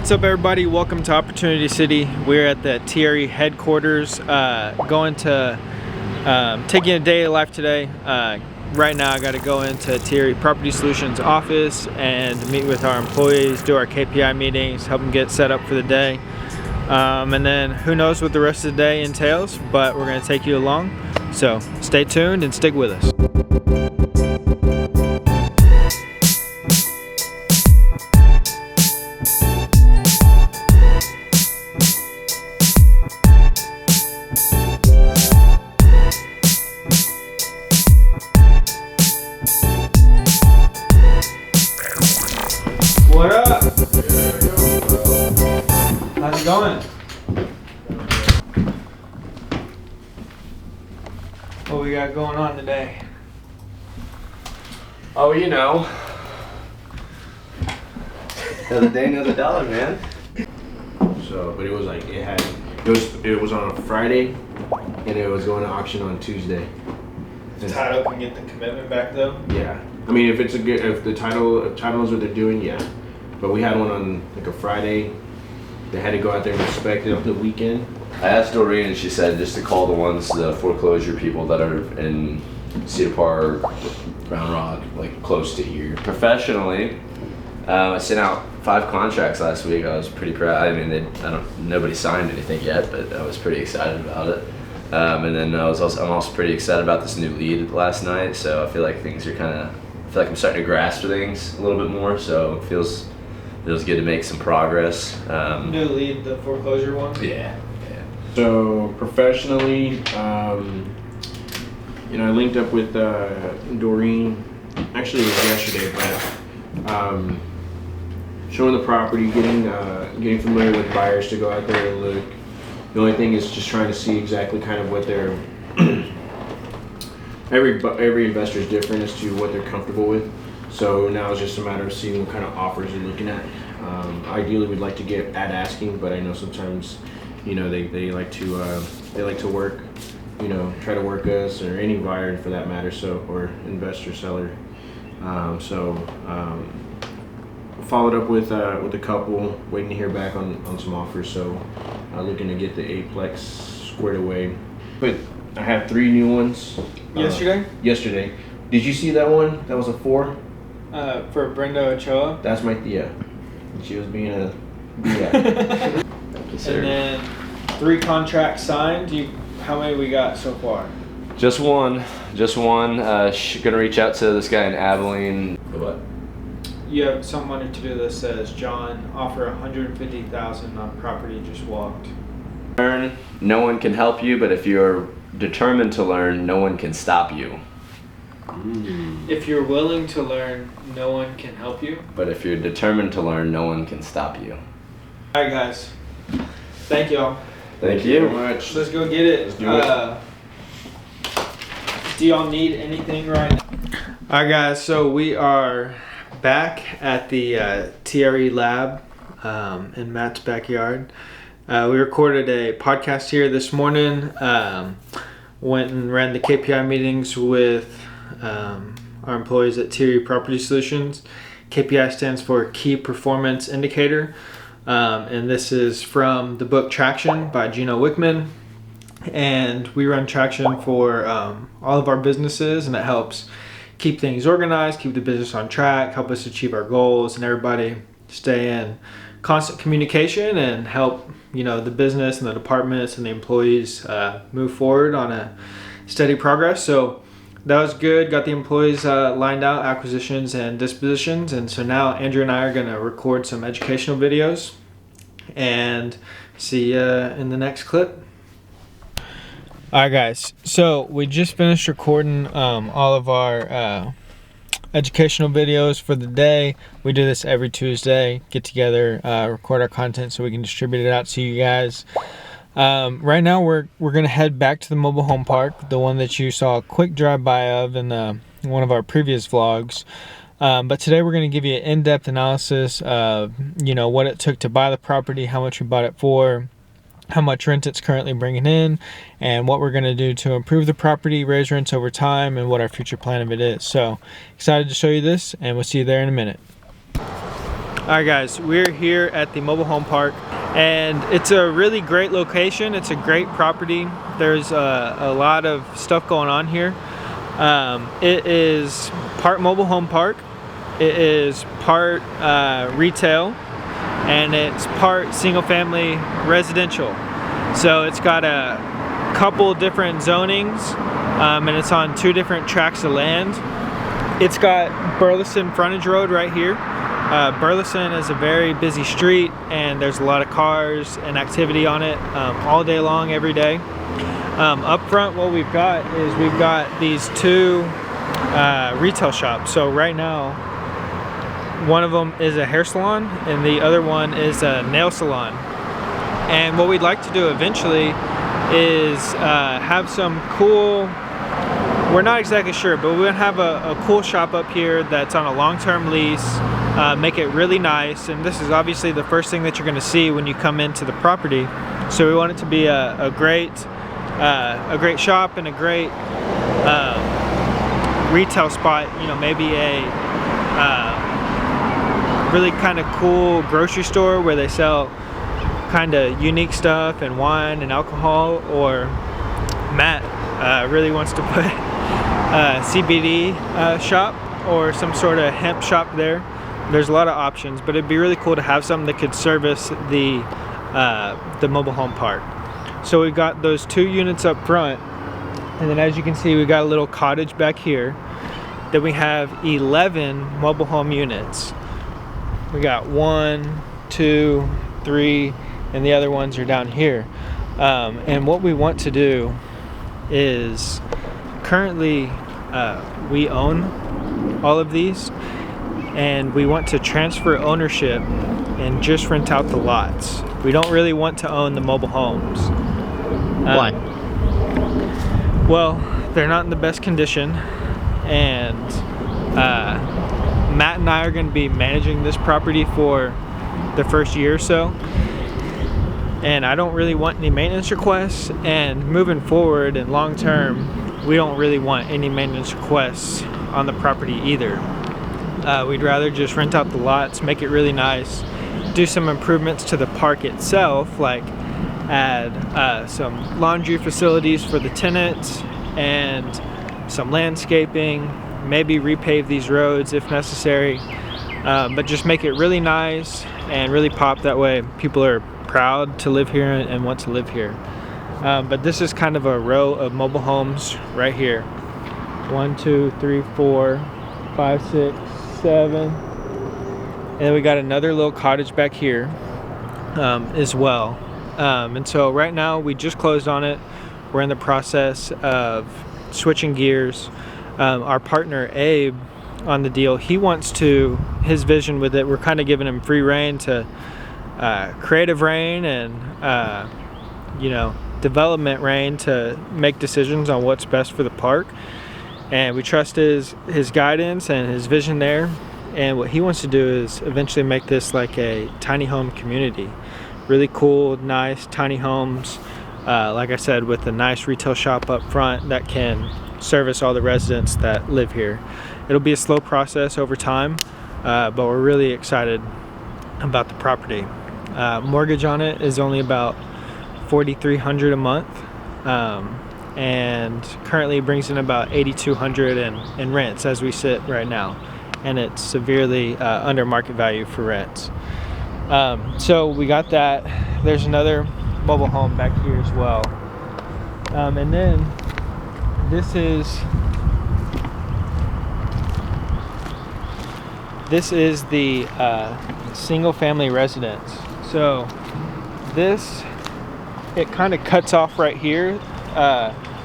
What's up, everybody? Welcome to Opportunity City. We're at the TRE headquarters, going to taking a day of life today. Right now I got to go into TRE Property Solutions office and meet with our employees, do our KPI meetings, help them get set up for the day. And then who knows what the rest of the day entails, but we're going to take you along. So stay tuned and stick with us. What up? How's it going? What we got going on today? Oh, you know. Another day, another dollar, man. So, but it was like it was on a Friday, and it was going to auction on Tuesday. The title can get the commitment back though. Yeah, I mean if the title knows what they're doing, yeah. But we had one on like a Friday. They had to go out there and inspect it on the weekend. I asked Doreen and she said just to call the foreclosure people that are in Cedar Park, Round Rock, like close to here. Professionally, I sent out 5 contracts last week. I was pretty proud. I mean, nobody signed anything yet, but I was pretty excited about it. And then I'm also pretty excited about this new lead last night. So I feel like things are I feel like I'm starting to grasp things a little bit more. So it feels good to make some progress. New lead, the foreclosure one? Yeah. So professionally, I linked up with Doreen. Actually, it was yesterday, but showing the property, getting familiar with buyers to go out there and look. The only thing is just trying to see exactly kind of what they're. Every investor is different as to what they're comfortable with. So now it's just a matter of seeing what kind of offers they're looking at. Ideally, we'd like to get at asking, but I know sometimes, they like to work, try to work us or any buyer for that matter. So or investor seller. Followed up with a couple, waiting to hear back on some offers. So looking to get the Aplex squared away. But I have 3 new ones. Yesterday. Did you see that one? That was a 4. For Brenda Ochoa. That's my Thea. She was being a Thea. And then 3 contracts signed. How many we got so far? Just one. Gonna reach out to this guy in Abilene. What? You have something on your to-do list says John offer $150,000 on property just walked. Learn. No one can help you, but if you're determined to learn, no one can stop you. If you're willing to learn, no one can help you. But if you're determined to learn, no one can stop you. All right, guys. Thank y'all. Thank you very much. Let's go get it. Let's do it. Do y'all need anything right now? All right, guys. So we are back at the TRE lab in Matt's backyard. We recorded a podcast here this morning. Went and ran the KPI meetings with our employees at TRE Property Solutions. KPI stands for Key Performance Indicator, and this is from the book Traction by Gino Wickman. And we run Traction for all of our businesses, and it helps keep things organized, keep the business on track, help us achieve our goals, and everybody stay in constant communication and help the business and the departments and the employees move forward on a steady progress. So that was good. Got the employees lined out, acquisitions and dispositions. And so now Andrew and I are going to record some educational videos and see you in the next clip. All right, guys. So we just finished recording all of our educational videos for the day. We do this every Tuesday. Get together, record our content so we can distribute it out to you guys. Right now we're gonna head back to the mobile home park, the one that you saw a quick drive-by of in one of our previous vlogs. But today we're gonna give you an in-depth analysis of what it took to buy the property, how much we bought it for, how much rent it's currently bringing in, and what we're going to do to improve the property, raise rents over time, and what our future plan of it is. So excited to show you this, and we'll see you there in a minute. Alright guys, we're here at the mobile home park and it's a really great location. It's a great property. There's a lot of stuff going on here. It is part mobile home park, it is part retail, and it's part single family residential. So it's got a couple different zonings and it's on 2 different tracts of land. It's got Burleson frontage road right here. Burleson is a very busy street and there's a lot of cars and activity on it all day long, every day. Up front, what we've got is we've got these 2 retail shops. So right now, one of them is a hair salon and the other one is a nail salon. And what we'd like to do eventually is have some cool, we're not exactly sure, but we're gonna have a cool shop up here that's on a long-term lease. Make it really nice, and this is obviously the first thing that you're going to see when you come into the property. So we want it to be a great shop and a great retail spot. You know, maybe a really kind of cool grocery store where they sell kind of unique stuff and wine and alcohol. Or Matt really wants to put a CBD shop or some sort of hemp shop there. There's a lot of options, but it'd be really cool to have something that could service the mobile home park. So we've got those 2 units up front, and then as you can see, we've got a little cottage back here. Then we have 11 mobile home units. We got 1, 2, 3, and the other ones are down here. And what we want to do is currently we own all of these, and we want to transfer ownership and just rent out the lots. We don't really want to own the mobile homes. Why? Well, they're not in the best condition, and Matt and I are going to be managing this property for the first year or so, and I don't really want any maintenance requests, and moving forward and long term, we don't really want any maintenance requests on the property either. We'd rather just rent out the lots, make it really nice, do some improvements to the park itself, like add some laundry facilities for the tenants and some landscaping, maybe repave these roads if necessary, but just make it really nice and really pop. That way people are proud to live here and want to live here. But this is kind of a row of mobile homes right here. 1, 2, 3, 4, 5, 6, 7, and then we got another little cottage back here as well. And so right now we just closed on it. We're in the process of switching gears. Our partner Abe on the deal, he wants to, his vision with it, we're kind of giving him free reign to creative reign and you know, development reign to make decisions on what's best for the park. And we trust his guidance and his vision there. And what he wants to do is eventually make this like a tiny home community. Really cool, nice, tiny homes. Like I said, with a nice retail shop up front that can service all the residents that live here. It'll be a slow process over time, but we're really excited about the property. Mortgage on it is only about $4,300 a month. And currently brings in about $8,200 in rents as we sit right now, and it's severely under market value for rents. So we got that. There's another mobile home back here as well, and then this is the single family residence. So this, it kind of cuts off right here,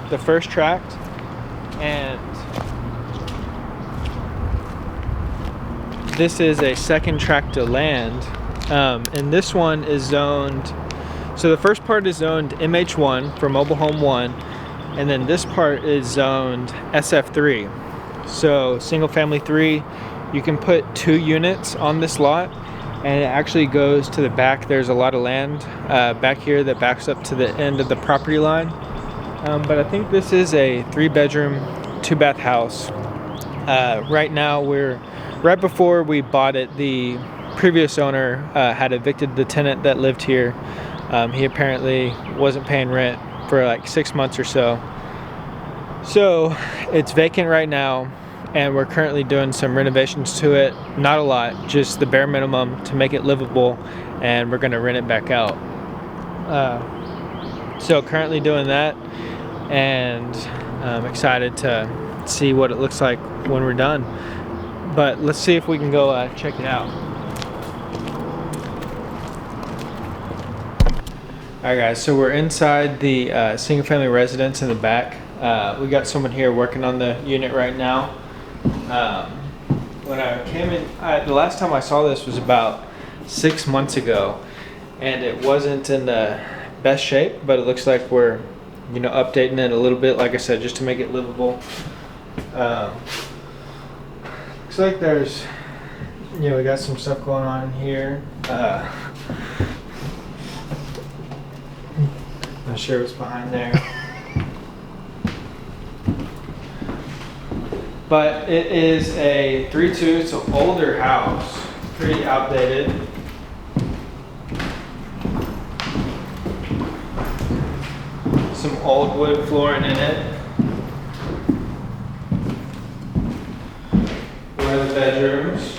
the first tract, and this is a second tract of land, and this one is zoned, so the first part is zoned MH1 for mobile home 1, and then this part is zoned SF3, so single family 3. You can put 2 units on this lot, and it actually goes to the back. There's a lot of land back here that backs up to the end of the property line. But I think this is a 3-bedroom, 2-bath house. Right now, right before we bought it, the previous owner had evicted the tenant that lived here. He apparently wasn't paying rent for like 6 months or so. So it's vacant right now, and we're currently doing some renovations to it. Not a lot, just the bare minimum to make it livable, and we're gonna rent it back out. So currently doing that, and I'm excited to see what it looks like when we're done. But let's see if we can go check it out. Alright guys, so we're inside the single family residence in the back. We got someone here working on the unit right now. When I came in, the last time I saw this was about 6 months ago, and it wasn't in the best shape, but it looks like we're, you know, updating it a little bit, like I said, just to make it livable. Looks like there's, you know, we got some stuff going on in here. Not sure what's behind there. But it is a 3-2, it's an older house, pretty outdated. Some old wood flooring in it. One of the bedrooms.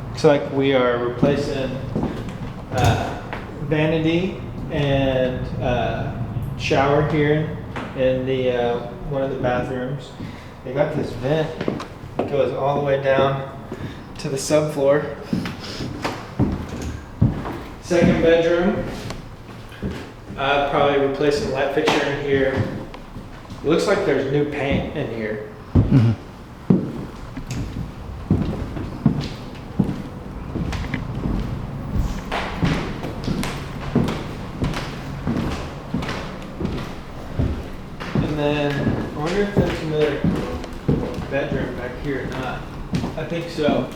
Looks like we are replacing vanity and shower here in the one of the bathrooms. They got this vent that goes all the way down to the subfloor. Second bedroom. Probably replacing light fixture in here. It looks like there's new paint in here. Mm-hmm. And then I wonder if there's another bedroom back here or not. I think so.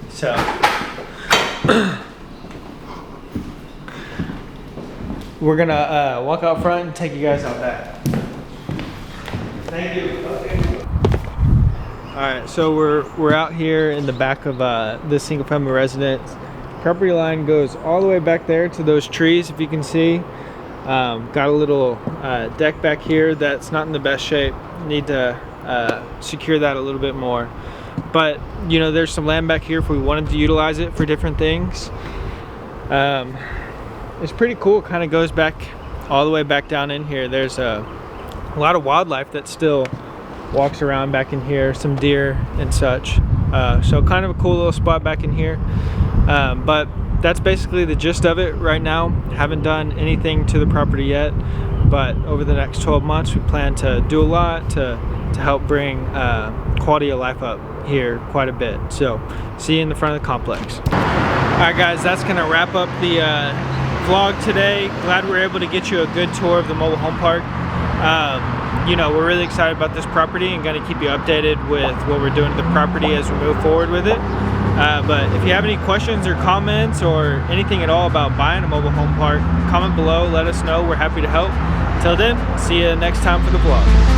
So we're gonna walk out front and take you guys out back. Thank you. Okay. All right, so we're out here in the back of this single family residence. Property line goes all the way back there to those trees, if you can see. Got a little deck back here that's not in the best shape. Need to secure that a little bit more. But you know, there's some land back here if we wanted to utilize it for different things. It's pretty cool. Kind of goes back all the way back down in here. There's a lot of wildlife that still walks around back in here, some deer and such. So kind of a cool little spot back in here. But that's basically the gist of it right now. Haven't done anything to the property yet, but over the next 12 months we plan to do a lot to help bring quality of life up here quite a bit. So see you in the front of the complex. Alright guys, that's gonna wrap up the vlog today. Glad we were able to get you a good tour of the mobile home park. You know, we're really excited about this property and going to keep you updated with what we're doing to the property as we move forward with it. But if you have any questions or comments or anything at all about buying a mobile home park, comment below, let us know. We're happy to help. Till then, see you next time for the vlog.